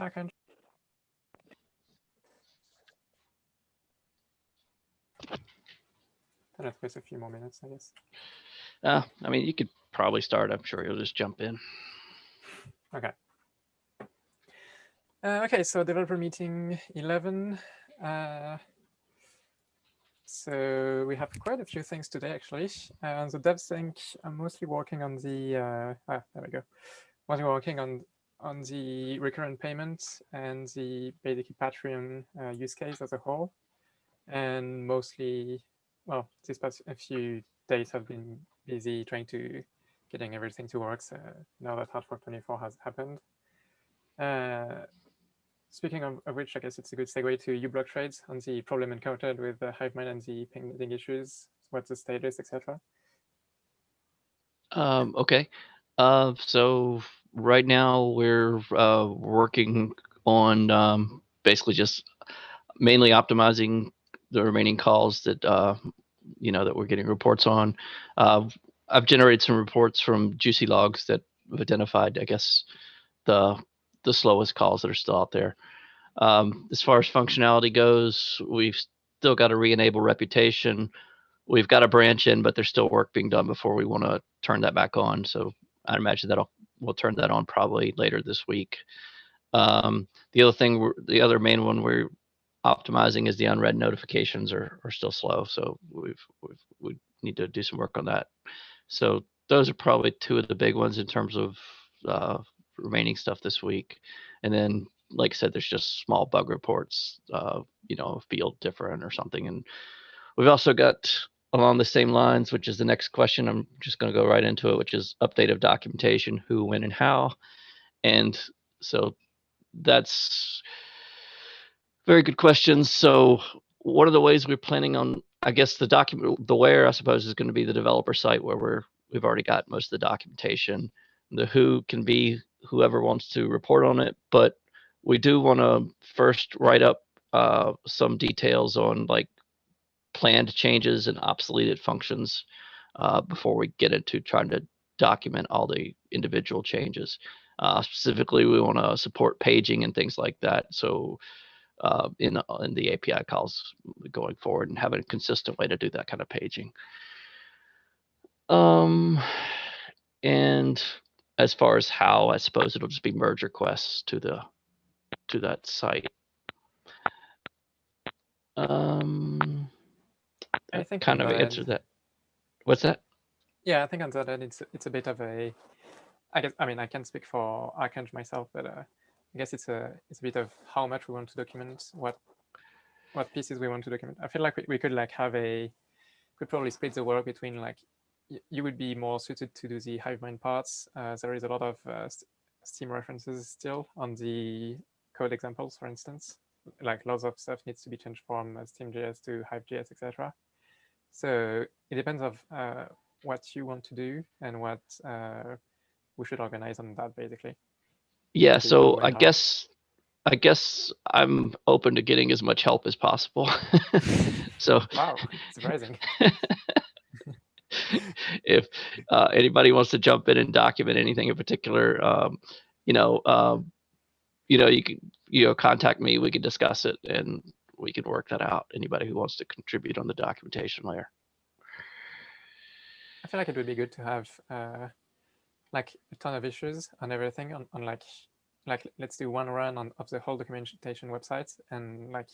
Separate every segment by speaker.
Speaker 1: Arkanj. Then it takes a few more minutes, I guess.
Speaker 2: I mean, you could probably start. I'm sure you'll just jump in.
Speaker 1: Okay. Okay, so developer meeting 11. So we have quite a few things today, actually. The devs think I'm mostly working on the, there we go. Mostly working on the recurrent payments and the basically Patreon use case as a whole. And mostly, well, these past a few days have been busy trying to getting everything to work. So now that Hard Fork 24 has happened. Speaking of which, I guess it's a good segue to uBlock trades on the problem encountered with the Hivemind and the pending issues. What's the status, etc.
Speaker 2: Okay. So right now we're working on basically just mainly optimizing the remaining calls that that we're getting reports on. I've generated some reports from juicy logs that have identified, I guess, the slowest calls that are still out there. As far as functionality goes, we've still got to re-enable reputation. We've got a branch in, but there's still work being done before we want to turn that back on. So I imagine we'll turn that on probably later this week. The other main one we're optimizing is the unread notifications are still slow. So we need to do some work on that. So those are probably two of the big ones in terms of remaining stuff this week. And then, like I said, there's just small bug reports, field different or something. And we've also got along the same lines, which is the next question. I'm just going to go right into it, which is update of documentation, who, when, and how. And so that's very good questions. So one of the ways we're planning on, I guess the where, I suppose, is going to be the developer site where we've already got most of the documentation. The who can be whoever wants to report on it, but we do want to first write up some details on like planned changes and obsoleted functions before we get into trying to document all the individual changes. Specifically, we want to support paging and things like that. So in the API calls going forward and having a consistent way to do that kind of paging. And as far as how, I suppose it'll just be merge requests to that site.
Speaker 1: I think
Speaker 2: kind of answer that. What's that?
Speaker 1: Yeah, I think on that end, it's a bit of a. I can't speak for Arkanj myself, but I guess it's a bit of how much we want to document, what pieces we want to document. I feel like we could like could probably split the work between like you would be more suited to do the Hivemind parts. There is a lot of Steam references still on the code examples, for instance. Like lots of stuff needs to be changed from Steam.js to Hive.js, etc. So it depends of what you want to do and what we should organize on that, basically.
Speaker 2: Yeah, so I guess I'm open to getting as much help as possible. So
Speaker 1: wow, surprising.
Speaker 2: If anybody wants to jump in and document anything in particular, you can contact me. We can discuss it and we can work that out. Anybody who wants to contribute on the documentation layer.
Speaker 1: I feel like it would be good to have like a ton of issues on everything on like let's do one run of the whole documentation website and like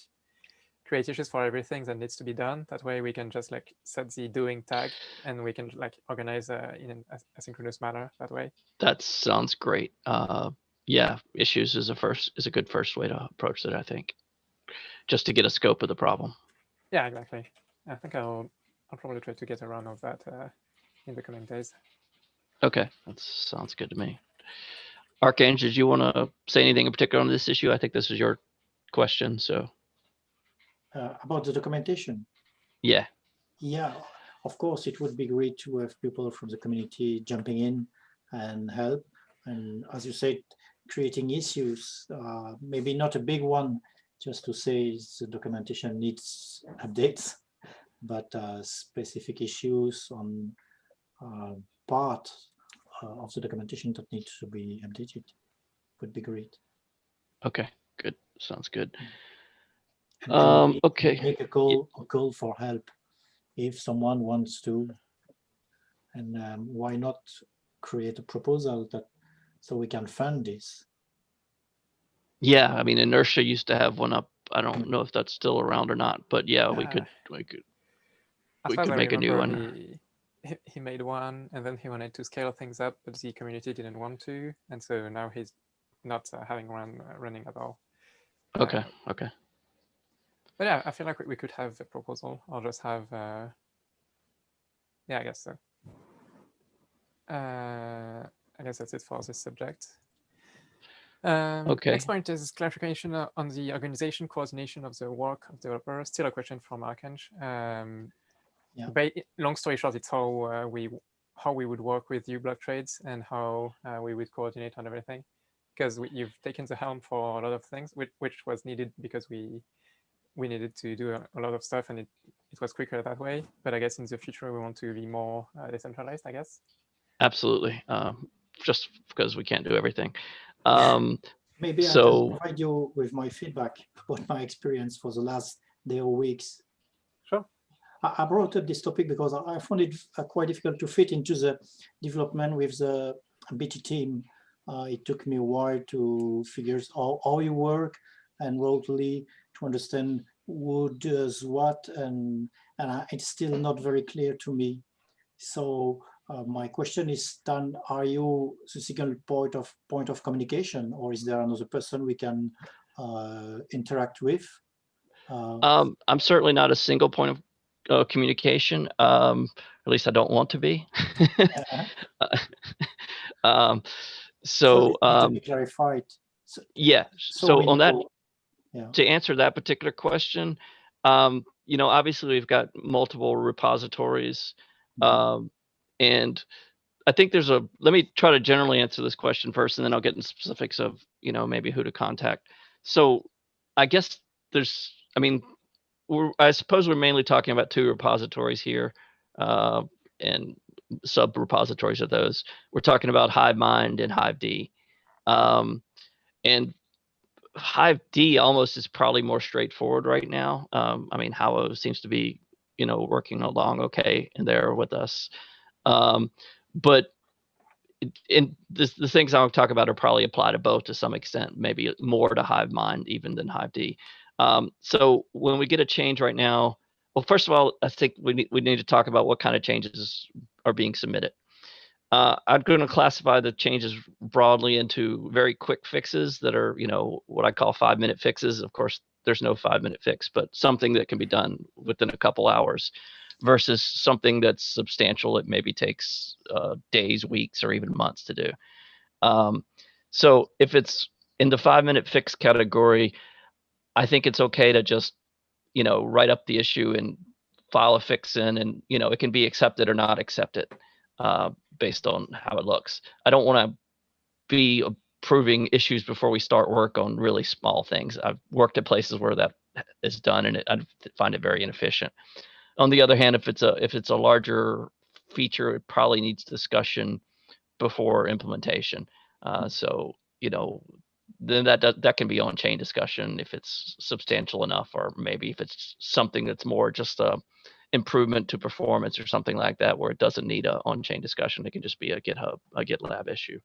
Speaker 1: create issues for everything that needs to be done. That way we can just like set the doing tag and we can like organize in an asynchronous manner that way.
Speaker 2: That sounds great. Yeah, issues is a good first way to approach it, I think, just to get a scope of the problem.
Speaker 1: Yeah, exactly. I think I'll probably try to get a run of that in the coming days.
Speaker 2: Okay, that sounds good to me. Arkanj, did you want to say anything in particular on this issue? I think this is your question. So
Speaker 3: about the documentation.
Speaker 2: Yeah.
Speaker 3: Yeah, of course, it would be great to have people from the community jumping in and help. And as you said, creating issues, maybe not a big one, just to say the documentation needs updates, but specific issues on part of the documentation that needs to be updated would be great.
Speaker 2: Okay, good. Sounds good.
Speaker 3: And maybe
Speaker 2: Okay.
Speaker 3: make a call for help if someone wants to, and why not create a proposal that so we can fund this.
Speaker 2: Yeah, I mean, Inertia used to have one up. I don't know if that's still around or not, but yeah, we could
Speaker 1: As far as I
Speaker 2: make a new
Speaker 1: remember,
Speaker 2: one.
Speaker 1: he made one, and then he wanted to scale things up, but the community didn't want to, and so now he's not having one running at all.
Speaker 2: Okay. Okay.
Speaker 1: But yeah, I feel like we could have a proposal. I'll just have. Yeah, I guess so. I guess that's it for this subject.
Speaker 2: Okay.
Speaker 1: Next point is clarification on the organization coordination of the work of developers. Still a question from Arkanj. Long story short, it's how we would work with you block trades and how we would coordinate on everything, because you've taken the helm for a lot of things, which was needed because we needed to do a lot of stuff, and it was quicker that way. But I guess in the future we want to be more decentralized, I guess.
Speaker 2: Absolutely. Just because we can't do everything.
Speaker 3: Maybe I can provide you with my feedback about my experience for the last day or weeks.
Speaker 1: Sure.
Speaker 3: I brought up this topic because I found it quite difficult to fit into the development with the BT team. It took me a while to figure out how you work and remotely to understand who does what, and it's still not very clear to me. So my question is, Dan, are you the single point of communication, or is there another person we can interact with?
Speaker 2: I'm certainly not a single point of communication. At least I don't want to be.
Speaker 3: So to be clarified.
Speaker 2: Yeah. So on that, to answer that particular question, obviously we've got multiple repositories, and I think let me try to generally answer this question first, and then I'll get into specifics of, maybe who to contact. So I guess I suppose we're mainly talking about two repositories here, and sub repositories of those. We're talking about HiveMind and HiveD. And HiveD almost is probably more straightforward right now. How seems to be, working along okay in there with us. But the things I'll talk about are probably apply to both to some extent, maybe more to HiveMind even than HiveD. So when we get a change right now, well, first of all, I think we need to talk about what kind of changes are being submitted. I'm going to classify the changes broadly into very quick fixes that are, what I call 5-minute fixes. Of course, there's no 5-minute fix, but something that can be done within a couple hours, versus something that's substantial. It maybe takes days, weeks, or even months to do. So if it's in the 5-minute fix category, I think it's okay to just, write up the issue and file a fix in, and, it can be accepted or not accepted based on how it looks. I don't want to be approving issues before we start work on really small things. I've worked at places where that is done, and I find it very inefficient. On the other hand, if it's a larger feature, it probably needs discussion before implementation. So then that can be on-chain discussion if it's substantial enough, or maybe if it's something that's more just a improvement to performance or something like that, where it doesn't need a on-chain discussion. It can just be a GitLab issue.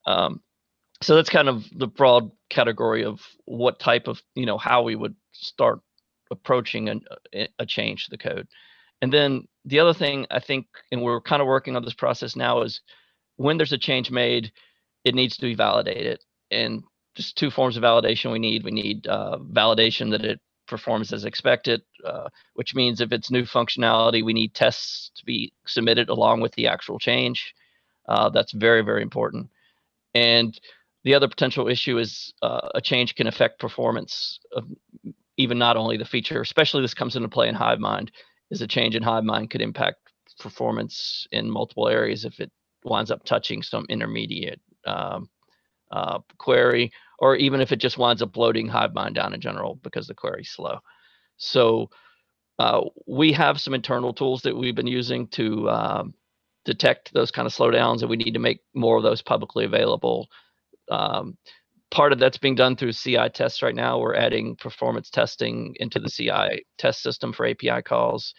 Speaker 2: So that's kind of the broad category of what type of, how we would start approaching a change to the code. And then the other thing I think, and we're kind of working on this process now, is when there's a change made, it needs to be validated. And just two forms of validation we need. We need validation that it performs as expected, which means if it's new functionality, we need tests to be submitted along with the actual change. That's very, very important. And the other potential issue is a change can affect performance of even not only the feature, especially this comes into play in HiveMind, is a change in HiveMind could impact performance in multiple areas if it winds up touching some intermediate query, or even if it just winds up bloating HiveMind down in general because the query's slow. So we have some internal tools that we've been using to detect those kind of slowdowns, and we need to make more of those publicly available. part of that's being done through CI tests right now. We're adding performance testing into the CI test system for API calls.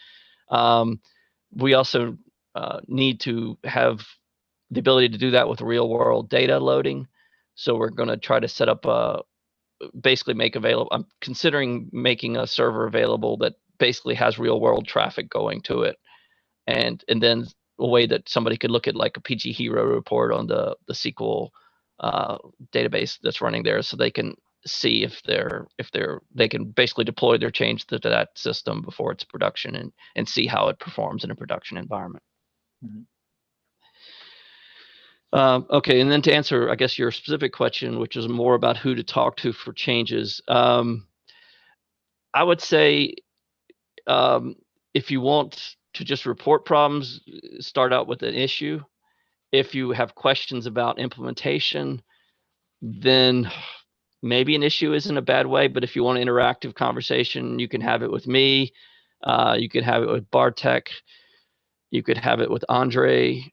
Speaker 2: We also need to have the ability to do that with real world data loading. So we're going to try to set up basically make available. I'm considering making a server available that basically has real world traffic going to it, and then a way that somebody could look at like a PG Hero report on the SQL database that's running there, so they can see if they can basically deploy their change to that system before it's production and see how it performs in a production environment.
Speaker 3: Mhm.
Speaker 2: Okay, and then to answer, I guess, your specific question, which is more about who to talk to for changes, I would say if you want to just report problems, start out with an issue. If you have questions about implementation, then maybe an issue isn't a bad way. But if you want an interactive conversation, you can have it with me. You could have it with Bartek. You could have it with Andre.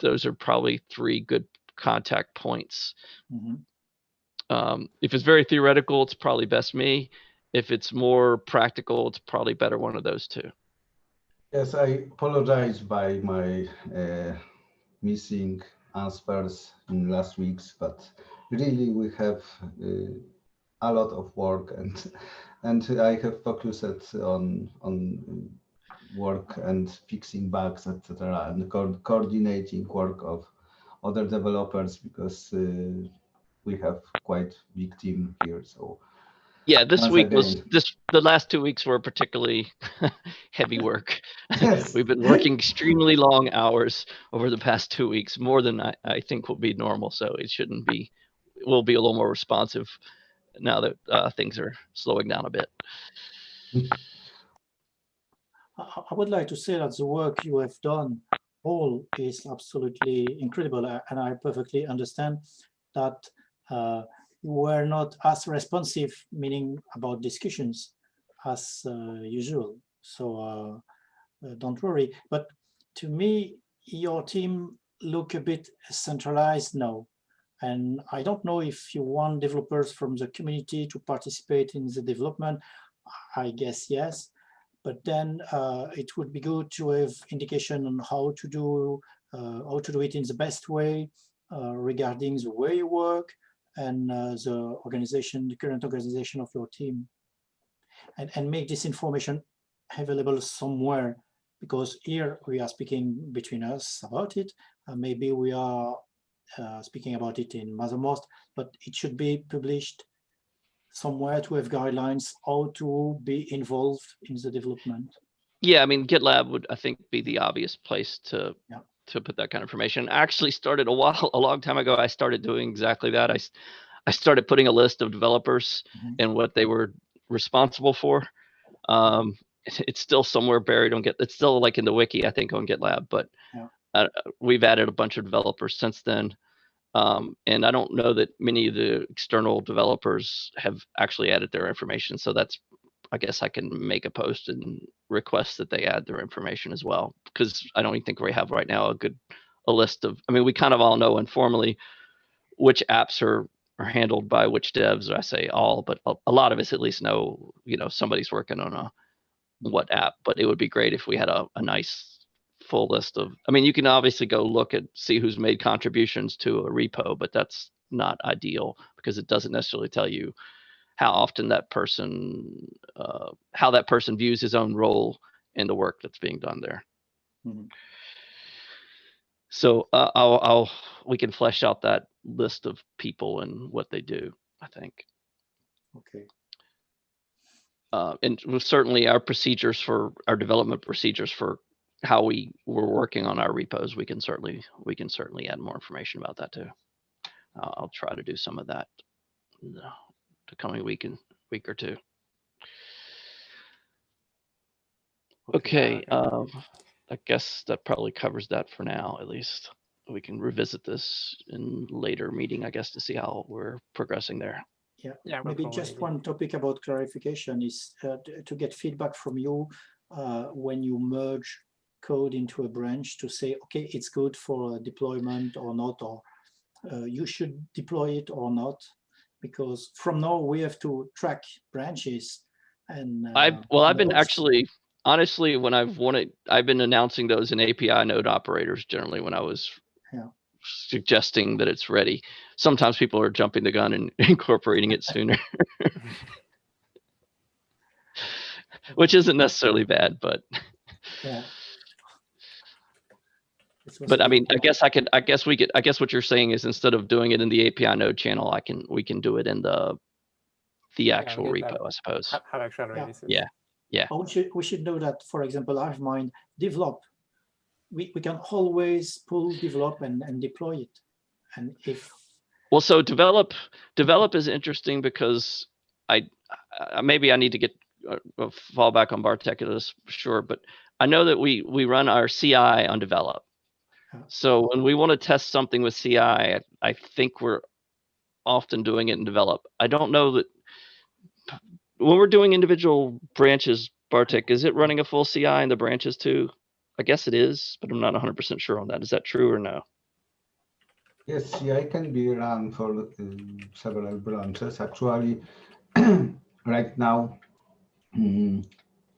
Speaker 2: Those are probably 3 good contact points.
Speaker 3: Mhm.
Speaker 2: If it's very theoretical, it's probably best me. If it's more practical, it's probably better one of those 2.
Speaker 4: Yes, I apologize by my missing answers in last weeks, but really we have a lot of work, and I have focused on work and fixing bugs, etc., and coordinating work of other developers, because we have quite big team here. So
Speaker 2: yeah, this
Speaker 4: once
Speaker 2: week was
Speaker 4: again,
Speaker 2: the last 2 weeks were particularly heavy work.
Speaker 4: yes,
Speaker 2: We've been working extremely long hours over the past 2 weeks, more than I think will be normal. So it shouldn't be. We'll be a little more responsive now that things are slowing down a bit.
Speaker 3: I would like to say that the work you have done all is absolutely incredible, and I perfectly understand that you were not as responsive, meaning about discussions, as usual. So don't worry. But to me, your team look a bit centralized now. And I don't know if you want developers from the community to participate in the development. I guess yes. But then it would be good to have indication on how to do it in the best way regarding the way you work and the current organization of your team, and make this information available somewhere, because here we are speaking between us about it. Maybe we are speaking about it in Mothermost, but it should be published somewhere to have guidelines how to be involved in the development.
Speaker 2: Yeah, I mean, GitLab would, I think, be the obvious place to
Speaker 3: Yeah.
Speaker 2: put that kind of information. I actually started a long time ago. I started doing exactly that. I started putting a list of developers and what they were responsible for. It's still somewhere buried on it's still like in the wiki, I think, on GitLab, but we've added a bunch of developers since then. And I don't know that many of the external developers have actually added their information. So I guess I can make a post and request that they add their information as well, because I don't even think we have right now a list of, I mean, we kind of all know informally which apps are handled by which devs. I say all, but a lot of us at least know, somebody's working on what app. But it would be great if we had a nice full list of, I mean, you can obviously go look at, see who's made contributions to a repo, but that's not ideal because it doesn't necessarily tell you how often that person, how that person views his own role in the work that's being done there. So we can flesh out that list of people and what they do, I think.
Speaker 3: Okay.
Speaker 2: And certainly our procedures for our development procedures for how we're working on our repos, we can certainly add more information about that too. I'll try to do some of that the coming week or 2. Okay, I guess that probably covers that for now, at least. We can revisit this in later meeting, I guess, to see how we're progressing there.
Speaker 3: Yeah, maybe just one topic about clarification is to get feedback from you when you merge code into a branch, to say, okay, it's good for deployment or not, or you should deploy it or not, because from now we have to track branches and
Speaker 2: I've been
Speaker 3: nodes.
Speaker 2: actually, honestly, when I've been announcing those in API node operators generally when I was
Speaker 3: Yeah.
Speaker 2: suggesting that it's ready. Sometimes people are jumping the gun and incorporating it sooner, which isn't necessarily bad, but
Speaker 3: Yeah.
Speaker 2: but I mean, I guess what you're saying is instead of doing it in the API node channel, we can do it in the actual repo, I suppose.
Speaker 1: Have actual releases.
Speaker 2: Yeah. Yeah.
Speaker 3: We should know that, for example, HiveMind develop. We can always pull develop and deploy it. And if
Speaker 2: so develop is interesting because maybe I need to get fall back on Bartek at this, sure, but I know that we run our CI on develop. So when we want to test something with CI, I think we're often doing it in develop. I don't know that when we're doing individual branches, Bartek, is it running a full CI in the branches too? I guess it is, but I'm not 100% sure on that. Is that true or no?
Speaker 4: Yes, CI can be run for several branches. Actually, right now,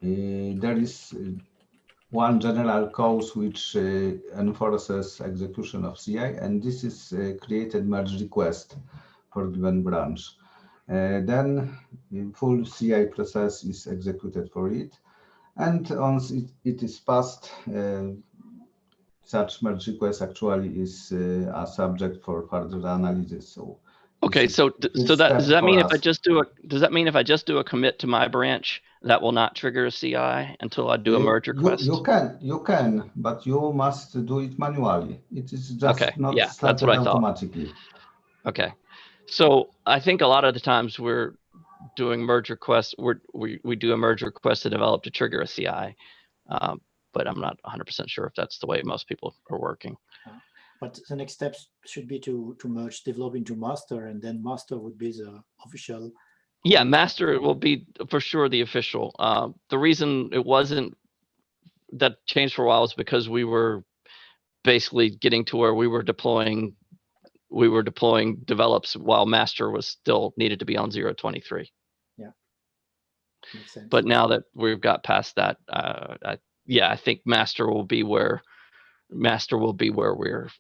Speaker 4: there is one general cause which enforces execution of CI, and this is created merge request for given branch. Then the full CI process is executed for it, and once it is passed, such merge request actually is a subject for further analysis. So
Speaker 2: okay, so does that mean if I just do a commit to my branch, that will not trigger a CI until I do a merge request?
Speaker 4: You can, but you must do it manually. It is just not started automatically.
Speaker 2: Okay, so I think a lot of the times we're doing merge requests. We do a merge request to develop to trigger a CI, but I'm not 100% sure if that's the way most people are working.
Speaker 3: But the next steps should be to merge develop into master, and then master would be the official.
Speaker 2: Yeah, master will be for sure the official. The reason it wasn't that changed for a while is because we were basically getting to where we were deploying develops while master was still needed to be on 0.23.
Speaker 3: Yeah, makes sense.
Speaker 2: But now that we've got past that, I think master will be where we're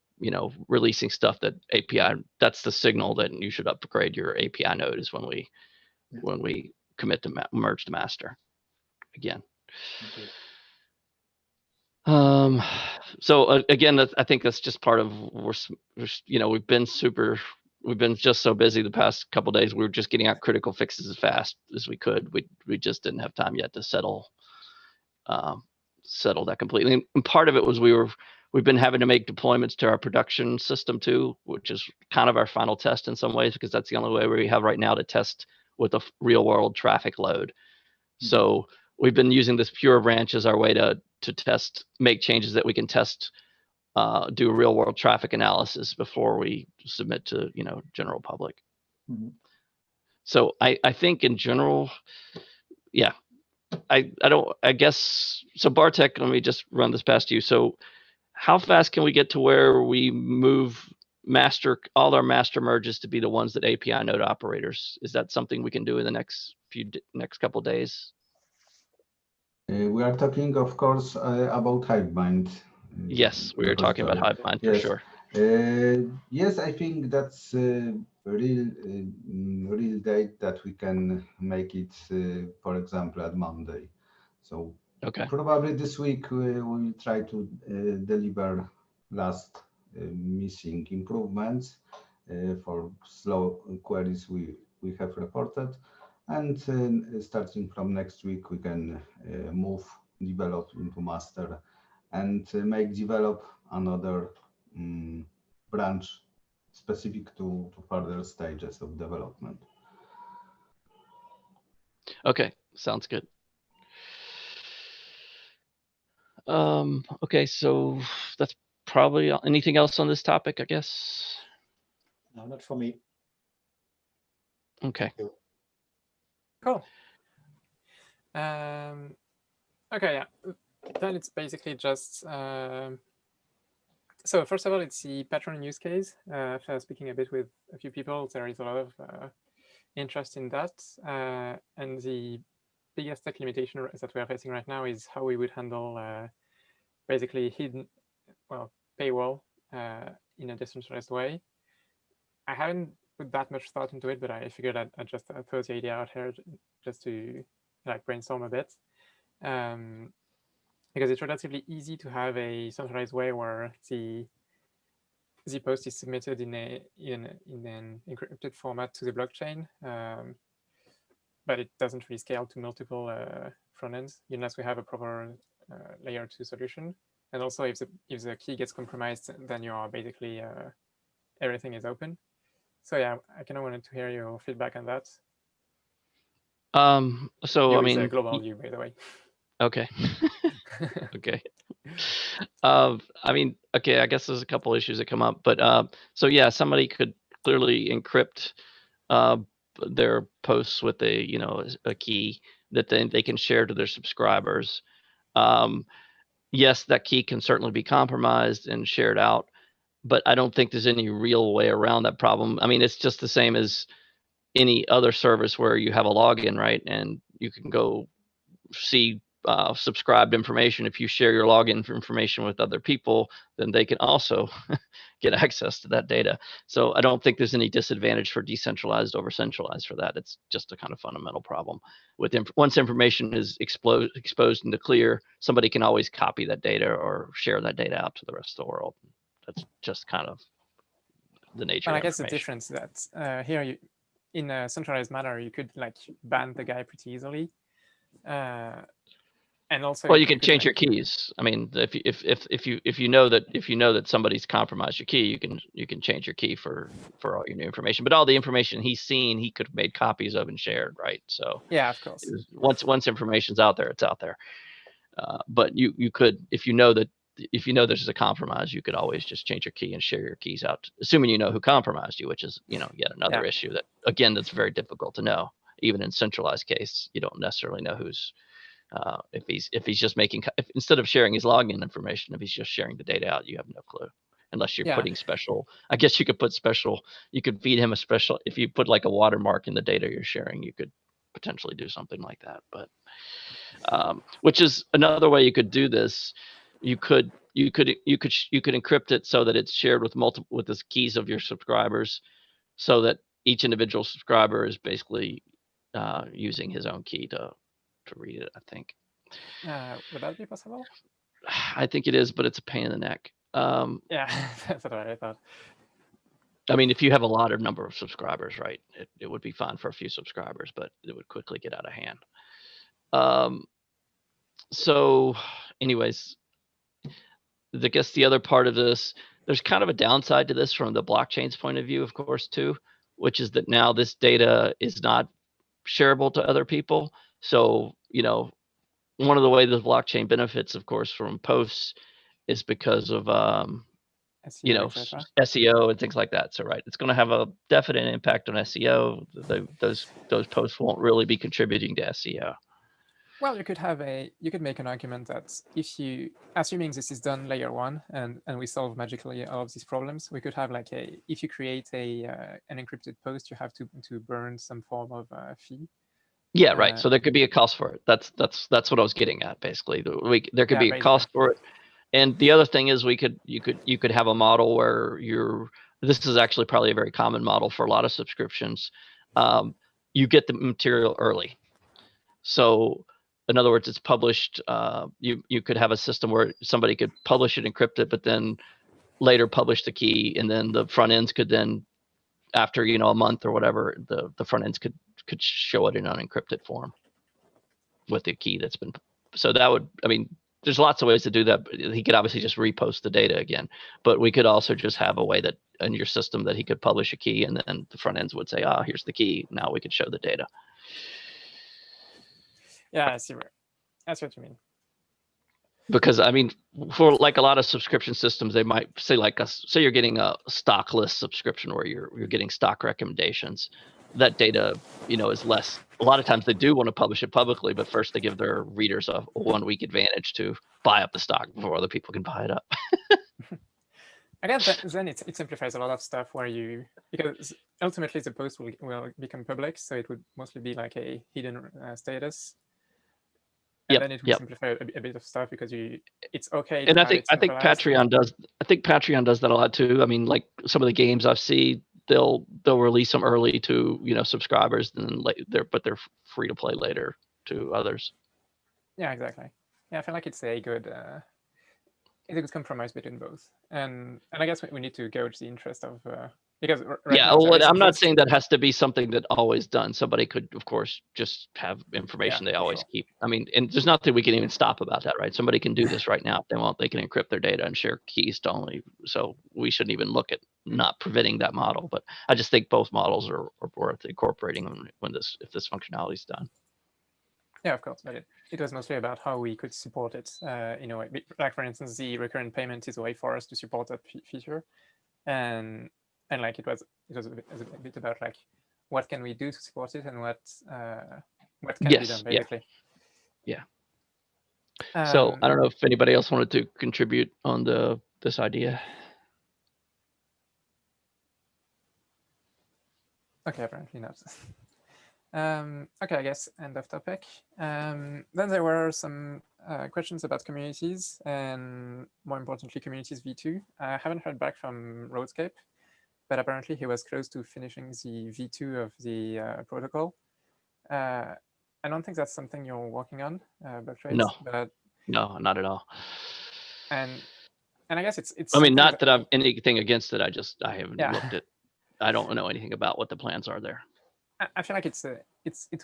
Speaker 2: releasing stuff that API. That's the signal that you should upgrade your API node is when we commit to merge to master again.
Speaker 3: Okay.
Speaker 2: So again, I think that's just part of we've been just so busy the past couple of days. We were just getting out critical fixes as fast as we could. We just didn't have time yet to settle that completely. And part of it was we've been having to make deployments to our production system too, which is kind of our final test in some ways, because that's the only way we have right now to test with a real world traffic load. So we've been using this pure branch as our way to test, make changes that we can test, do real world traffic analysis before we submit to general public. So I think in general, yeah, I guess so. Bartek, let me just run this past you. So how fast can we get to where we move all our master merges to be the ones that API node operators? Is that something we can do in the next couple of days?
Speaker 4: We are talking, of course, about HiveMind.
Speaker 2: Yes, we are talking about HiveMind for sure.
Speaker 4: Yes, I think that's a real date that we can make it, for example, at Monday. So probably this week we will try to deliver last missing improvements for slow queries we have reported. And starting from next week, we can move develop into master and make develop another branch specific to further stages of development.
Speaker 2: Okay, sounds good. Okay, so that's probably anything else on this topic, I guess.
Speaker 3: No, not for me.
Speaker 2: Okay.
Speaker 1: Cool. Okay, yeah. Then it's basically just So first of all, it's the patron use case. After speaking a bit with a few people, there is a lot of interest in that. And the biggest tech limitation that we are facing right now is how we would handle basically hidden, well, paywall in a decentralized way. I haven't put that much thought into it, but I figured I'd just throw the idea out here just to like brainstorm a bit. Because it's relatively easy to have a centralized way where the post is submitted in an encrypted format to the blockchain, but it doesn't really scale to multiple front ends unless we have a proper layer 2 solution. And also, if the key gets compromised, then you are basically everything is open. So yeah, I kind of wanted to hear your feedback on that.
Speaker 2: So I mean,
Speaker 1: global view, by the way.
Speaker 2: Okay. Okay. I mean, okay, I guess there's a couple issues that come up, but so yeah, somebody could clearly encrypt their posts with a key that then they can share to their subscribers. Yes, that key can certainly be compromised and shared out, but I don't think there's any real way around that problem. I mean, it's just the same as any other service where you have a login, right? And you can go see subscribed information. If you share your login information with other people, then they can also get access to that data. So I don't think there's any disadvantage for decentralized over centralized for that. It's just a kind of fundamental problem. With once information is exposed into clear, somebody can always copy that data or share that data out to the rest of the world. That's just kind of the nature
Speaker 1: And
Speaker 2: of
Speaker 1: I guess the
Speaker 2: information.
Speaker 1: difference that here in a centralized manner, you could like ban the guy pretty easily. And also,
Speaker 2: well, you can change your keys. I mean, if you know that somebody's compromised your key, you can change your key for all your new information. But all the information he's seen, he could have made copies of and shared, right? So
Speaker 1: yeah, of course.
Speaker 2: Once information's out there, it's out there. But you could, if you know there's a compromise, you could always just change your key and share your keys out, assuming you know who compromised you, which is yet another issue that again that's very difficult to know. Even in centralized case, you don't necessarily know who's. If he's just making, instead of sharing his login information, if he's just sharing the data out, you have no clue, unless you're putting special. I guess you could put special. You could feed him a special. If you put like a watermark in the data you're sharing, you could potentially do something like that. But which is another way you could do this. You could encrypt it so that it's shared with the keys of your subscribers, so that each individual subscriber is basically using his own key to read it, I think.
Speaker 1: Would that be possible?
Speaker 2: I think it is, but it's a pain in the neck.
Speaker 1: Yeah, that's what I thought.
Speaker 2: I mean, if you have a lot of number of subscribers, right, it would be fine for a few subscribers, but it would quickly get out of hand. So anyways, I guess the other part of this, there's kind of a downside to this from the blockchain's point of view, of course, too, which is that now this data is not shareable to other people. So, one of the ways the blockchain benefits, of course, from posts is because of
Speaker 1: SEO,
Speaker 2: SEO and things like that. So right, it's going to have a definite impact on SEO. Those posts won't really be contributing to SEO.
Speaker 1: Well, you could make an argument that assuming this is done layer 1 and we solve magically all of these problems, we could have like if you create an encrypted post, you have to burn some form of fee.
Speaker 2: Yeah, right. So there could be a cost for it. That's what I was getting at, basically. There could be a cost for it. And the other thing is you could have a model where this is actually probably a very common model for a lot of subscriptions. You get the material early. So in other words, it's published. You could have a system where somebody could publish it, encrypt it, but then later publish the key, and then the front ends could then, after a month or whatever, the front ends could show it in an unencrypted form with the key that's been. So that would, I mean, there's lots of ways to do that. He could obviously just repost the data again, but we could also just have a way that in your system that he could publish a key, and then the front ends would say, here's the key. Now we could show the data.
Speaker 1: Yeah, I see. That's what you mean.
Speaker 2: Because I mean, for like a lot of subscription systems, they might say say you're getting a stock list subscription where you're getting stock recommendations. That data, is less. A lot of times they do want to publish it publicly, but first they give their readers a 1 week advantage to buy up the stock before other people can buy it up.
Speaker 1: I guess that, then it simplifies a lot of stuff where because ultimately the post will become public, so it would mostly be like a hidden status. And
Speaker 2: Yep,
Speaker 1: then it would
Speaker 2: yep.
Speaker 1: simplify a bit of stuff because it's okay
Speaker 2: And
Speaker 1: to
Speaker 2: I
Speaker 1: have
Speaker 2: think
Speaker 1: it centralized.
Speaker 2: Patreon does that a lot too. I mean, like some of the games I've seen, they'll release them early to subscribers, and then they're free to play later to others.
Speaker 1: Yeah, exactly. Yeah, I feel like it's a good compromise between both, and I guess we need to gauge the interest of because right now there is
Speaker 2: I'm not
Speaker 1: interest.
Speaker 2: saying that has to be something that always done. Somebody could, of course, just have information they
Speaker 1: for
Speaker 2: always
Speaker 1: sure.
Speaker 2: keep. I mean, and there's nothing we can even stop about that, right? Somebody can do this right now if they want. They can encrypt their data and share keys to only. So we shouldn't even look at not preventing that model. But I just think both models are worth incorporating if this functionality is done.
Speaker 1: Yeah, of course, but it was mostly about how we could support it in a way. Like for instance, the recurrent payment is a way for us to support that feature, and like it was a bit about like what can we do to support it and what can be done basically.
Speaker 2: Yeah. So I don't know if anybody else wanted to contribute on this idea.
Speaker 1: Okay, apparently not. Okay, I guess end of topic. Then there were some questions about communities and more importantly, communities v2. I haven't heard back from Roadscape, but apparently he was close to finishing the v2 of the protocol. I don't think that's something you're working on,
Speaker 2: No,
Speaker 1: but
Speaker 2: no, not at all.
Speaker 1: And I guess it's.
Speaker 2: I mean, not that I'm anything against it. I haven't looked at. I don't know anything about what the plans are there.
Speaker 1: I feel like it's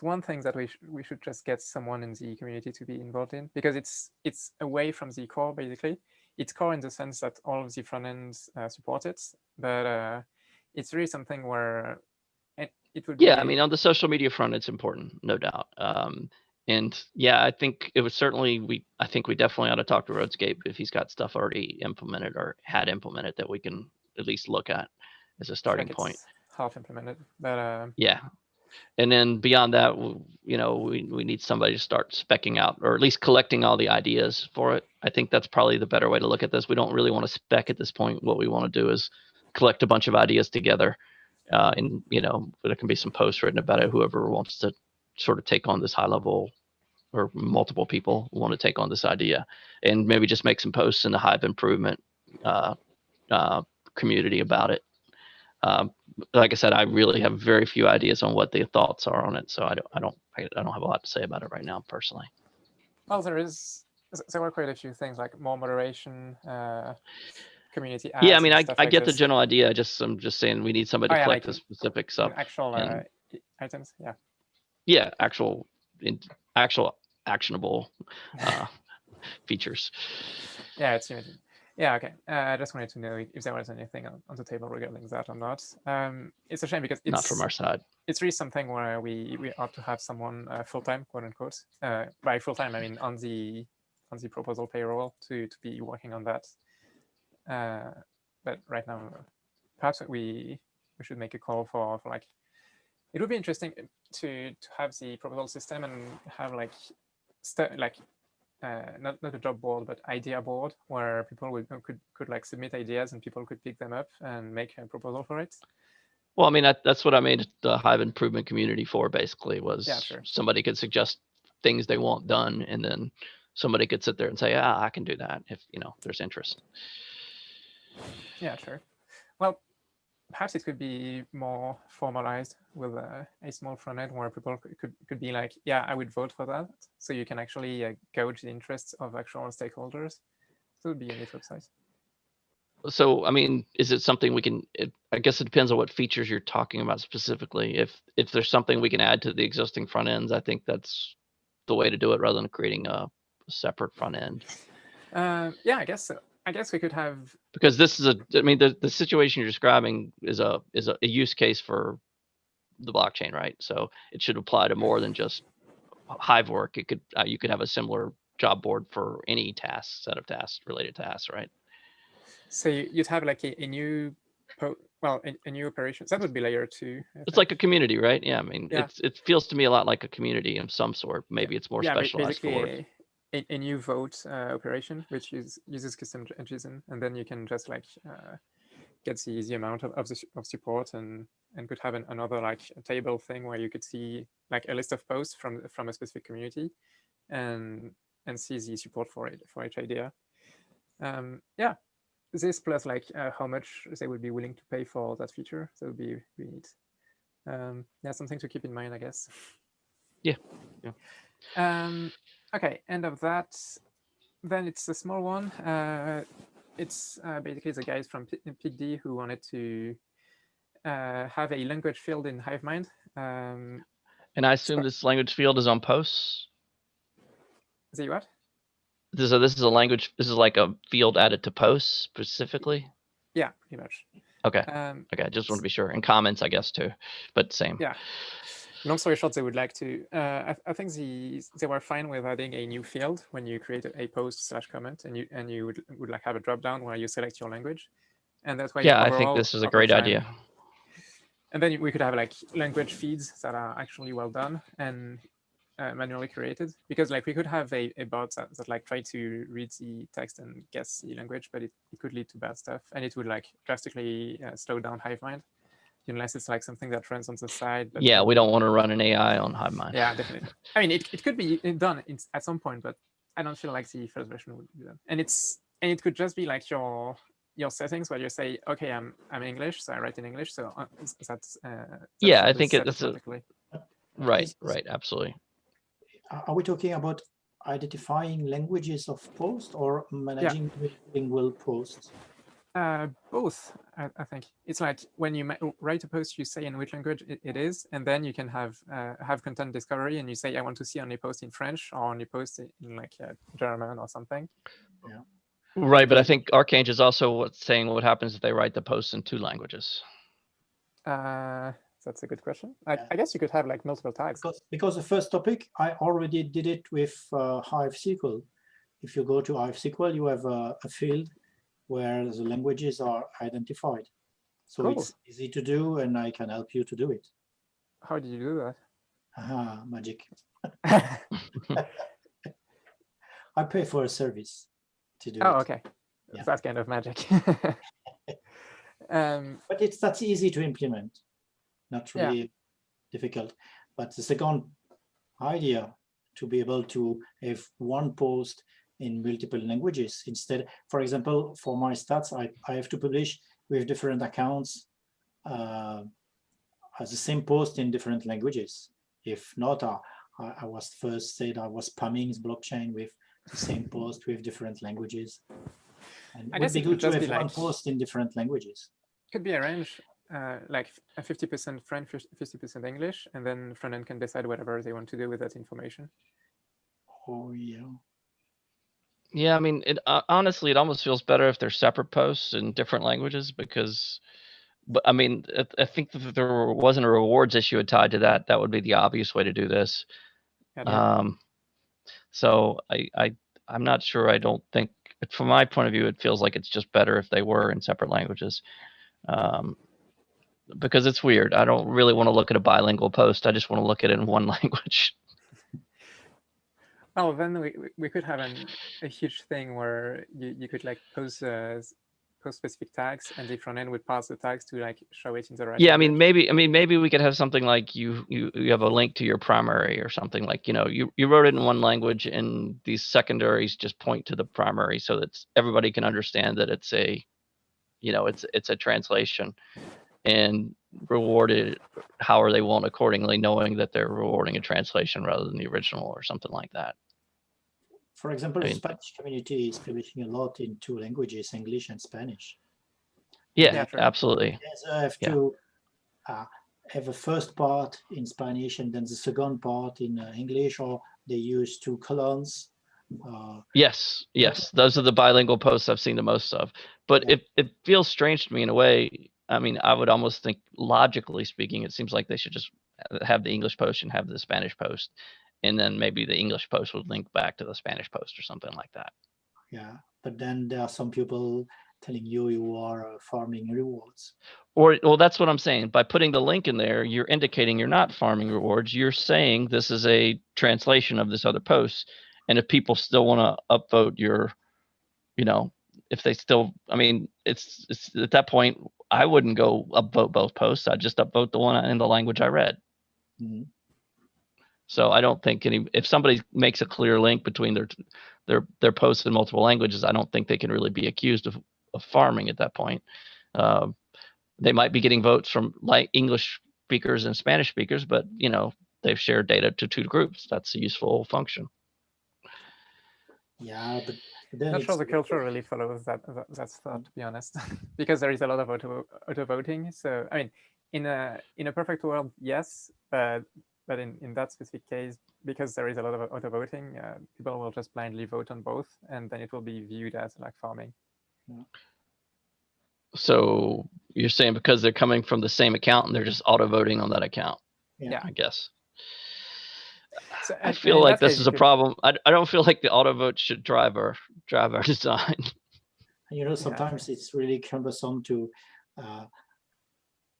Speaker 1: one thing that we should just get someone in the community to be involved in, because it's away from the core basically. It's core in the sense that all of the front ends support it, but it's really something where it would be.
Speaker 2: Yeah, I mean, on the social media front, it's important, no doubt. And yeah, I think it was certainly I think we definitely ought to talk to Roadscape if he's got stuff already implemented or had implemented that we can at least look at as a starting point.
Speaker 1: Half implemented, but
Speaker 2: yeah. And then beyond that, we need somebody to start speccing out, or at least collecting all the ideas for it. I think that's probably the better way to look at this. We don't really want to spec at this point. What we want to do is collect a bunch of ideas together, and there can be some posts written about it. Whoever wants to sort of take on this high level, or multiple people want to take on this idea, and maybe just make some posts in the Hive improvement community about it. Like I said, I really have very few ideas on what the thoughts are on it, so I don't have a lot to say about it right now personally.
Speaker 1: Well, there were quite a few things like more moderation, community ads.
Speaker 2: Yeah, I mean, I get the general idea. I'm just saying we need somebody to collect the specifics up.
Speaker 1: Actual items, yeah.
Speaker 2: Yeah, actual actionable features.
Speaker 1: Yeah, it's unity. Yeah, okay. I just wanted to know if there was anything on the table regarding that or not. It's a shame because it's
Speaker 2: not from our side.
Speaker 1: It's really something where we ought to have someone full-time, quote unquote. By full-time, I mean on the proposal payroll to be working on that. But right now, perhaps we should make a call for like. It would be interesting to have the proposal system and have like not a job board, but idea board, where people could like submit ideas and people could pick them up and make a proposal for it.
Speaker 2: Well, I mean, that's what I made the Hive improvement community for, basically, was somebody could suggest things they want done, and then somebody could sit there and say, I can do that if there's interest.
Speaker 1: Yeah, sure. Well, perhaps it could be more formalized with a small front end where people could be like, yeah, I would vote for that. So you can actually gauge the interests of actual stakeholders. So it would be a neat website.
Speaker 2: So, I mean, is it something we can, I guess it depends on what features you're talking about specifically. If there's something we can add to the existing front ends, I think that's the way to do it rather than creating a separate front end.
Speaker 1: Yeah, I guess so. I guess we could have,
Speaker 2: because this is I mean, the situation you're describing is a use case for the blockchain, right? So it should apply to more than just Hive work. It could you could have a similar job board for any set of tasks, related tasks, right?
Speaker 1: So you'd have like a new a new operation. That would be layer 2.
Speaker 2: It's like a community, right? Yeah, I mean, it feels to me a lot like a community of some sort. Maybe it's more specialized for it.
Speaker 1: a new vote operation, which uses custom JSON, and then you can just like get the amount of support, and could have another like a table thing where you could see like a list of posts from a specific community, and see the support for each idea. Yeah, this plus like how much they would be willing to pay for that feature. That would be really neat. Yeah, something to keep in mind, I guess.
Speaker 2: Yeah.
Speaker 1: Okay, end of that. Then it's a small one. It's basically the guys from PigD who wanted to have a language field in HiveMind.
Speaker 2: And I assume this language field is on posts.
Speaker 1: The what?
Speaker 2: So this is a language. This is like a field added to posts specifically.
Speaker 1: Yeah, pretty much.
Speaker 2: Okay. Okay. I just want to be sure. And comments, I guess too, but same.
Speaker 1: Yeah. Long story short, they would like to. I think they were fine with adding a new field when you create a post/comment, and you would like have a drop down where you select your language, and that's why.
Speaker 2: Yeah, I think this is a great idea.
Speaker 1: And then we could have like language feeds that are actually well done and manually created, because like we could have a bot that like try to read the text and guess the language, but it could lead to bad stuff, and it would like drastically slow down HiveMind, unless it's like something that runs on the side. But
Speaker 2: yeah, we don't want to run an AI on HiveMind.
Speaker 1: Yeah, definitely. I mean, it could be done at some point, but I don't feel like the first version would be done. And it could just be like your settings where you say, okay, I'm English, so I write in English. So that's
Speaker 2: yeah, I think it's right, absolutely.
Speaker 3: Are we talking about identifying languages of post or managing bilingual posts?
Speaker 1: Both, I think. It's like when you write a post, you say in which language it is, and then you can have content discovery, and you say, I want to see only post in French or only post in like German or something.
Speaker 3: Yeah.
Speaker 2: Right, but I think Archange is also saying what happens if they write the posts in 2 languages.
Speaker 1: That's a good question. I guess you could have like multiple tags.
Speaker 3: Because the first topic, I already did it with Hive SQL. If you go to Hive SQL, you have a field where the languages are identified. So cool. It's easy to do, and I can help you to do it.
Speaker 1: How do you do that?
Speaker 3: Aha, magic. I pay for a service to do it.
Speaker 1: Oh, okay. Yeah. That's kind of magic.
Speaker 3: But that's easy to implement. Not really difficult. But the second idea, to be able to have one post in multiple languages instead. For example, for my stats, I have to publish with different accounts as the same post in different languages. If not, I was first said I was spamming the blockchain with the same post with different languages. And it would be good to have one post in different languages.
Speaker 1: Could be arranged like a 50% French, 50% English, and then front end can decide whatever they want to do with that information.
Speaker 3: Oh, yeah.
Speaker 2: Yeah, I mean, honestly, it almost feels better if they're separate posts in different languages because, but I mean, I think if there wasn't a rewards issue tied to that, that would be the obvious way to do this. So I'm not sure. I don't think, from my point of view, it feels like it's just better if they were in separate languages. Because it's weird. I don't really want to look at a bilingual post. I just want to look at it in one language.
Speaker 1: Oh, then we could have a huge thing where you could like post specific tags, and the front end would pass the tags to like show it in the right.
Speaker 2: Yeah, language. maybe we could have something like you have a link to your primary or something like, you wrote it in one language, and these secondaries just point to the primary so that everybody can understand that it's a, it's a translation, and reward it however they want accordingly, knowing that they're rewarding a translation rather than the original or something like that.
Speaker 3: For example, the Spanish community is publishing a lot in 2 languages, English and Spanish.
Speaker 2: Yeah, absolutely.
Speaker 3: So I have to have a first part in Spanish and then the second part in English, or they use 2 colons.
Speaker 2: Yes, those are the bilingual posts I've seen the most of. But it feels strange to me in a way. I mean, I would almost think, logically speaking, it seems like they should just have the English post and have the Spanish post. And then maybe the English post would link back to the Spanish post or something like that.
Speaker 3: Yeah, but then there are some people telling you are farming rewards.
Speaker 2: Well, that's what I'm saying. By putting the link in there, you're indicating you're not farming rewards. You're saying this is a translation of this other post. And if people still want to upvote your, if they still, I mean, it's at that point, I wouldn't go upvote both posts. I'd just upvote the one in the language I read.
Speaker 3: Mm-hmm.
Speaker 2: So I don't think if somebody makes a clear link between their posts in multiple languages, I don't think they can really be accused of farming at that point. They might be getting votes from like English speakers and Spanish speakers, but they've shared data to two groups. That's a useful function.
Speaker 3: Yeah, but then
Speaker 1: Not
Speaker 3: it's
Speaker 1: sure the culture really follows that thought, to be honest, because there is a lot of auto voting. So I mean, in a perfect world, yes, but in that specific case, because there is a lot of auto voting, people will just blindly vote on both, and then it will be viewed as like farming.
Speaker 3: Yeah.
Speaker 2: So you're saying because they're coming from the same account and they're just auto voting on that account?
Speaker 3: Yeah.
Speaker 2: I guess.
Speaker 1: So,
Speaker 2: I feel like this is a problem. I don't feel like the auto vote should drive our design.
Speaker 3: Sometimes it's really cumbersome to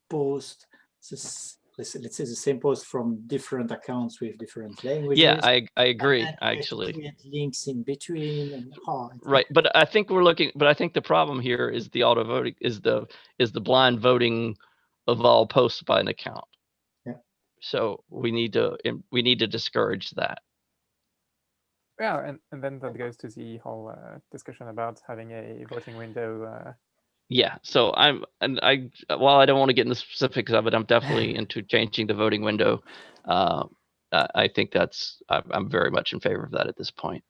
Speaker 3: post this, let's say the same post from different accounts with different languages.
Speaker 2: Yeah, I agree, actually.
Speaker 3: Create links in between and
Speaker 2: right, but I think the problem here is the auto voting is the blind voting of all posts by an account.
Speaker 3: Yeah.
Speaker 2: So we need to discourage that.
Speaker 1: Yeah, and then that goes to the whole discussion about having a voting window.
Speaker 2: Yeah, so while I don't want to get into specifics of it, I'm definitely into changing the voting window. I think I'm very much in favor of that at this point.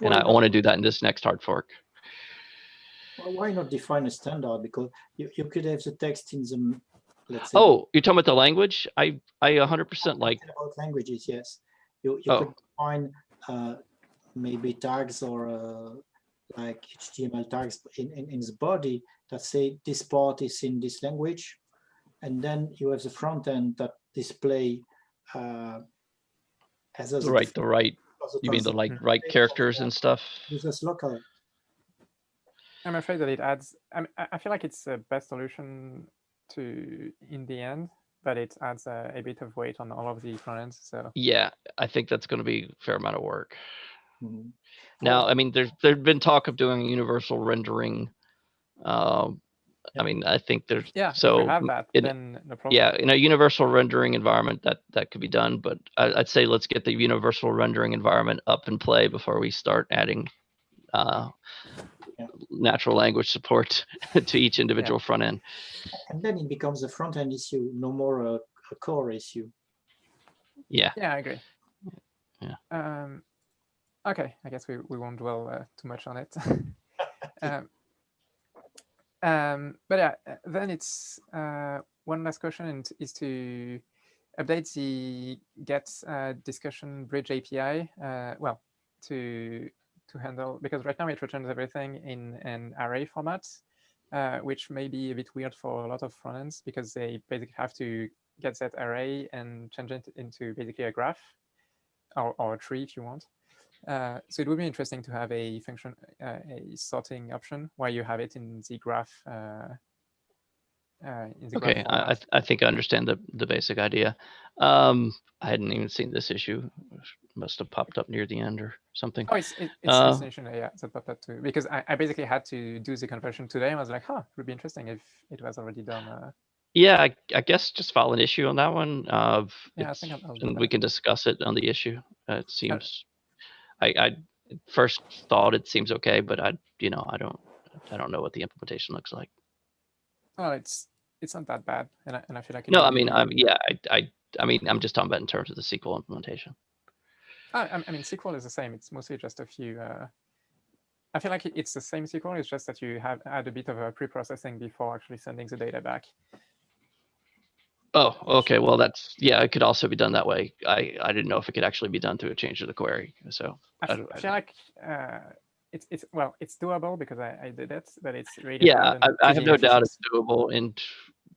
Speaker 2: And I want to do that in this next hard fork.
Speaker 3: Well, why not define a standard? Because you could have the text in the, let's say.
Speaker 2: Oh, you're talking about the language? I 100% like.
Speaker 3: About languages, yes. You could define maybe tags or like HTML tags in the body that say this part is in this language, and then you have the front end that display as
Speaker 2: the right. You mean the right characters and stuff?
Speaker 3: Users local.
Speaker 1: I'm afraid that it adds. I feel like it's the best solution in the end, but it adds a bit of weight on all of the front-ends. So
Speaker 2: yeah, I think that's going to be a fair amount of work.
Speaker 3: Mm-hmm.
Speaker 2: Now, I mean, there's been talk of doing universal rendering. I mean, I think there's
Speaker 1: so if we have that, then no problem.
Speaker 2: Yeah, in a universal rendering environment, that could be done. But I'd say let's get the universal rendering environment up and play before we start adding natural language support to each individual front end.
Speaker 3: And then it becomes a front end issue, no more a core issue.
Speaker 2: Yeah.
Speaker 1: Yeah, I agree.
Speaker 2: Yeah.
Speaker 1: Okay, I guess we won't dwell too much on it. But yeah, then it's one last question is to update the get discussion bridge API. Well, to handle, because right now it returns everything in an array format, which may be a bit weird for a lot of front ends because they basically have to get that array and change it into basically a graph or a tree if you want. So it would be interesting to have a function, a sorting option where you have it in the graph.
Speaker 2: Okay, I think I understand the basic idea. I hadn't even seen this issue. It must have popped up near the end or something.
Speaker 1: Oh, it's destination, yeah, that popped up too. Because I basically had to do the conversion today. I was like, it would be interesting if it was already done.
Speaker 2: Yeah, I guess just file an issue on that one.
Speaker 1: Yeah, I think I'll do
Speaker 2: and
Speaker 1: that.
Speaker 2: we can discuss it on the issue. It seems, I first thought it seems okay, but I don't know what the implementation looks like.
Speaker 1: Oh, it's not that bad, and I feel like
Speaker 2: no, I mean, I mean, I'm just talking about in terms of the SQL implementation.
Speaker 1: I mean, SQL is the same. It's mostly just a few. I feel like it's the same SQL. It's just that you add a bit of a pre-processing before actually sending the data back.
Speaker 2: Oh, okay. Well, it could also be done that way. I didn't know if it could actually be done through a change of the query. So
Speaker 1: I feel like it's doable because I did it, but it's really hard.
Speaker 2: I have no doubt it's doable, and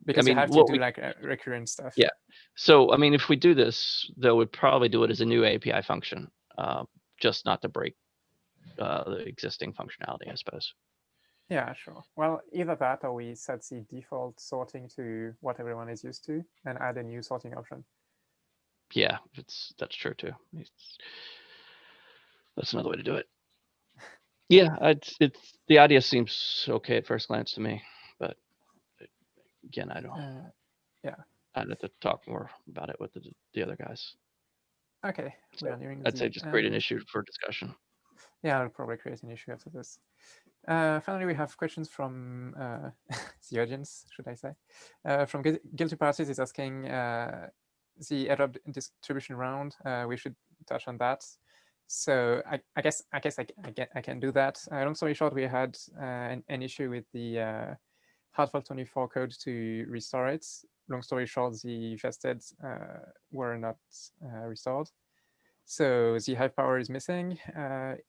Speaker 1: because you have to do like recurrent stuff.
Speaker 2: Yeah. So I mean, if we do this, though, we'd probably do it as a new API function, just not to break the existing functionality, I suppose.
Speaker 1: Yeah, sure. Well, either that or we set the default sorting to what everyone is used to and add a new sorting option.
Speaker 2: Yeah, that's true too. That's another way to do it. Yeah, it's the idea seems okay at first glance to me, but again, I don't.
Speaker 1: Yeah.
Speaker 2: I'd have to talk more about it with the other guys.
Speaker 1: Okay, we
Speaker 2: So
Speaker 1: are nearing
Speaker 2: I'd
Speaker 1: the
Speaker 2: say just create an
Speaker 1: end.
Speaker 2: issue for discussion.
Speaker 1: Yeah, I'll probably create an issue after this. Finally, we have questions from the audience, should I say. From Guilty Parties is asking the airdrop distribution round. We should touch on that. So I guess I can do that. Long story short, we had an issue with the Hardfall24 code to restore it. Long story short, the vested were not restored. So the Hive power is missing.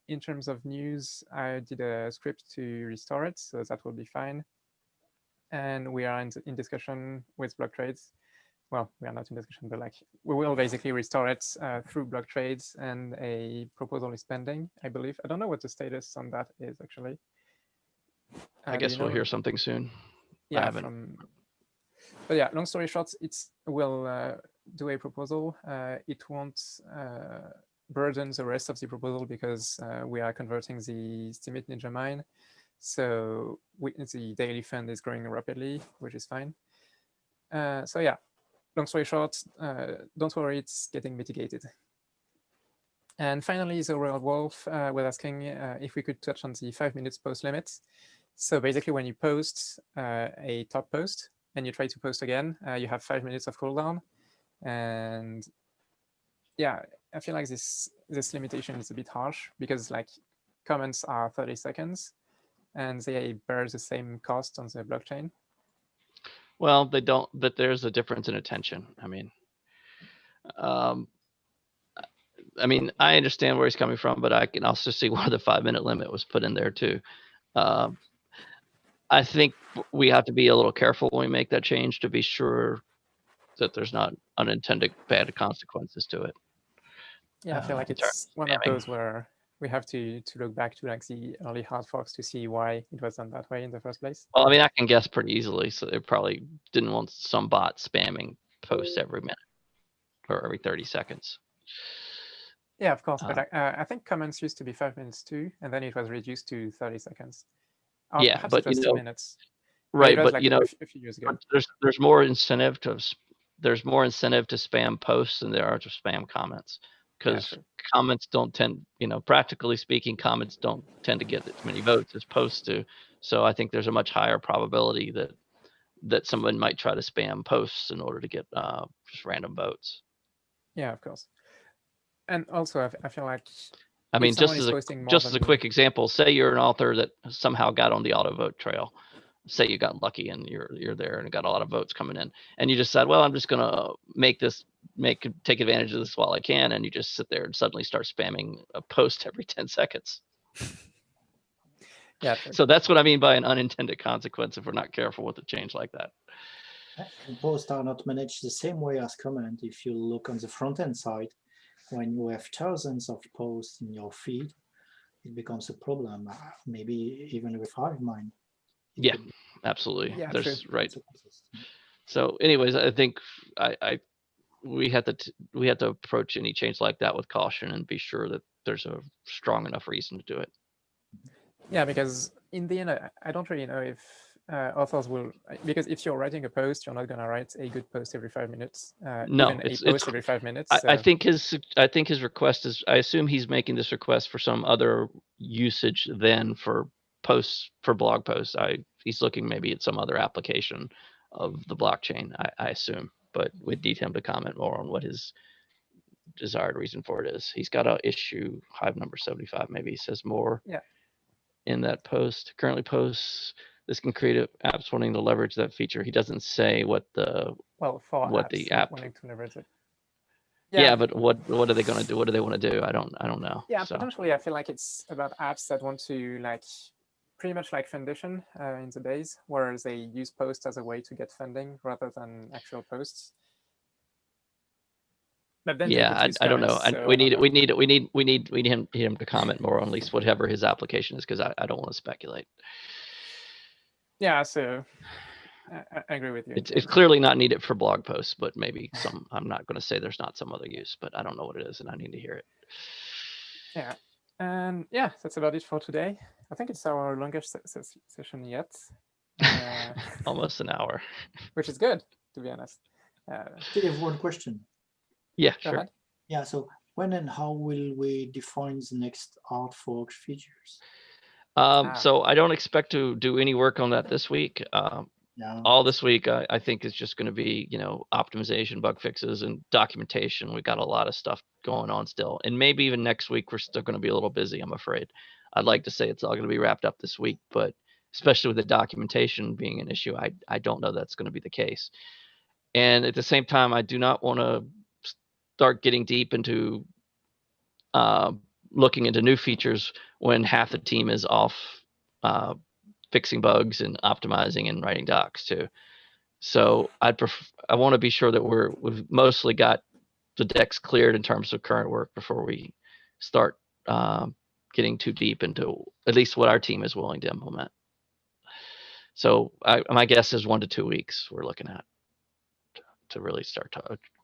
Speaker 1: In terms of news, I did a script to restore it, so that will be fine. And we are in discussion with block trades. Well, we are not in discussion, but like we will basically restore it through block trades, and a proposal is pending, I believe. I don't know what the status on that is actually.
Speaker 2: I guess we'll hear something soon.
Speaker 1: Yeah, but yeah, long story short, we'll do a proposal. It won't burden the rest of the proposal because we are converting the Steemit Ninja mine. So the daily fund is growing rapidly, which is fine. So yeah, long story short, don't worry, it's getting mitigated. And finally, the Royal Wolf was asking if we could touch on the 5 minutes post limit. So basically, when you post a top post and you try to post again, you have 5 minutes of cooldown. And yeah, I feel like this limitation is a bit harsh because like comments are 30 seconds and they bear the same cost on the blockchain.
Speaker 2: Well, they don't, but there's a difference in attention. I mean, I understand where he's coming from, but I can also see why the 5 minute limit was put in there too. I think we have to be a little careful when we make that change to be sure that there's not unintended bad consequences to it.
Speaker 1: Yeah, I feel like it's one of those where we have to look back to like the early hard forks to see why it was done that way in the first place.
Speaker 2: Well, I mean, I can guess pretty easily. So they probably didn't want some bot spamming posts every minute or every 30 seconds.
Speaker 1: Yeah, of course. But I think comments used to be 5 minutes too, and then it was reduced to 30 seconds.
Speaker 2: Yeah, but
Speaker 1: it was 2 minutes.
Speaker 2: Right,
Speaker 1: but
Speaker 2: like,
Speaker 1: a few years ago.
Speaker 2: There's more incentive to spam posts than there are to spam comments, because comments don't tend, practically speaking, comments don't tend to get as many votes as posts do. So I think there's a much higher probability that someone might try to spam posts in order to get just random votes.
Speaker 1: Yeah, of course. And also, I feel like,
Speaker 2: I mean, just as a quick example, say you're an author that somehow got on the auto vote trail. Say you got lucky and you're there and got a lot of votes coming in, and you just said, well, I'm just gonna take advantage of this while I can, and you just sit there and suddenly start spamming a post every 10 seconds.
Speaker 1: Yeah, true.
Speaker 2: So that's what I mean by an unintended consequence if we're not careful with a change like that.
Speaker 3: And posts are not managed the same way as comment. If you look on the front end side, when you have thousands of posts in your feed, it becomes a problem. Maybe even with HiveMine.
Speaker 2: Yeah, absolutely.
Speaker 1: Yeah,
Speaker 2: there's
Speaker 1: true.
Speaker 2: Right. So, anyways, I think we have to approach any change like that with caution and be sure that there's a strong enough reason to do it.
Speaker 1: Yeah, because in the end, I don't really know if authors will, because if you're writing a post, you're not going to write a good post every 5 minutes.
Speaker 2: No,
Speaker 1: even a post every 5 minutes.
Speaker 2: I think his request is, I assume he's making this request for some other usage than for posts, for blog posts. He's looking maybe at some other application of the blockchain, I assume, but we'd need him to comment more on what his desired reason for it is. He's got an issue, Hive number 75, maybe he says more.
Speaker 1: Yeah.
Speaker 2: In that post, currently posts, this can create apps wanting to leverage that feature. He doesn't say what the the app
Speaker 1: wanting to leverage it.
Speaker 2: Yeah, but what are they going to do? What do they want to do? I don't know.
Speaker 1: Yeah, so potentially I feel like it's about apps that want to like pretty much like Foundation in the days, where they use posts as a way to get funding rather than actual posts. But then
Speaker 2: yeah, I don't know. So we need him to comment more on at least whatever his application is, because I don't want to speculate.
Speaker 1: Yeah, so I agree with you.
Speaker 2: It's clearly not needed for blog posts, but maybe some. I'm not going to say there's not some other use, but I don't know what it is, and I need to hear it.
Speaker 1: Yeah, And yeah, that's about it for today. I think it's our longest session yet,
Speaker 2: Almost an hour.
Speaker 1: which is good, to be honest.
Speaker 3: Still have one question.
Speaker 2: Yeah,
Speaker 1: Go
Speaker 2: sure.
Speaker 1: ahead.
Speaker 3: Yeah, so when and how will we define the next Artforge features?
Speaker 2: So I don't expect to do any work on that this week.
Speaker 3: Yeah,
Speaker 2: All this week, I think is just going to be, optimization, bug fixes, and documentation. We've got a lot of stuff going on still, and maybe even next week we're still going to be a little busy. I'm afraid. I'd like to say it's all going to be wrapped up this week, but especially with the documentation being an issue, I don't know that's going to be the case. And at the same time, I do not want to start getting deep into looking into new features when half the team is off fixing bugs and optimizing and writing docs too. So I want to be sure that we've mostly got the decks cleared in terms of current work before we start getting too deep into at least what our team is willing to implement. So my guess is 1 to 2 weeks we're looking at to really start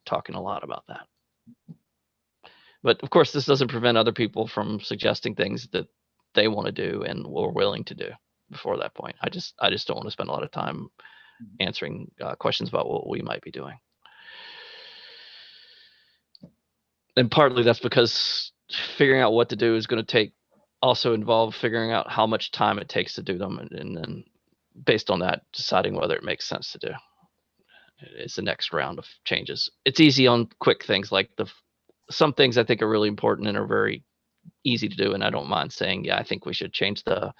Speaker 2: talking a lot about that. But of course, this doesn't prevent other people from suggesting things that they want to do and we're willing to do before that point. I just don't want to spend a lot of time answering questions about what we might be doing. And partly that's because figuring out what to do is going to also involve figuring out how much time it takes to do them, and then based on that, deciding whether it makes sense to do. It's the next round of changes. It's easy on quick things like some things I think are really important and are very easy to do, and I don't mind saying, yeah, I think we should change the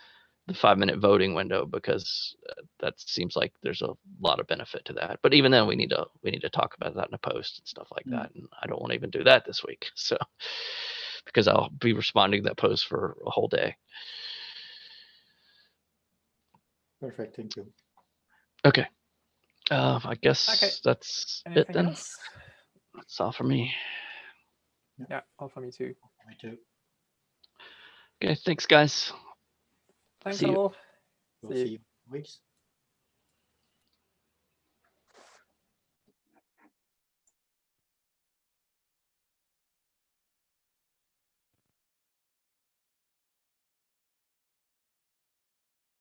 Speaker 2: 5-minute voting window because that seems like there's a lot of benefit to that. But even then, we need to talk about that in a post and stuff like that. And I don't want to even do that this week, so because I'll be responding to that post for a whole day.
Speaker 3: perfect. Thank you.
Speaker 2: Okay. I guess that's
Speaker 1: Anything
Speaker 2: it then.
Speaker 1: else?
Speaker 2: That's all for me.
Speaker 1: Yeah, all for me too.
Speaker 3: Me too.
Speaker 2: Okay, thanks, guys.
Speaker 1: Thanks
Speaker 2: See you.
Speaker 1: all.
Speaker 3: We'll
Speaker 1: See you.
Speaker 3: see you in weeks.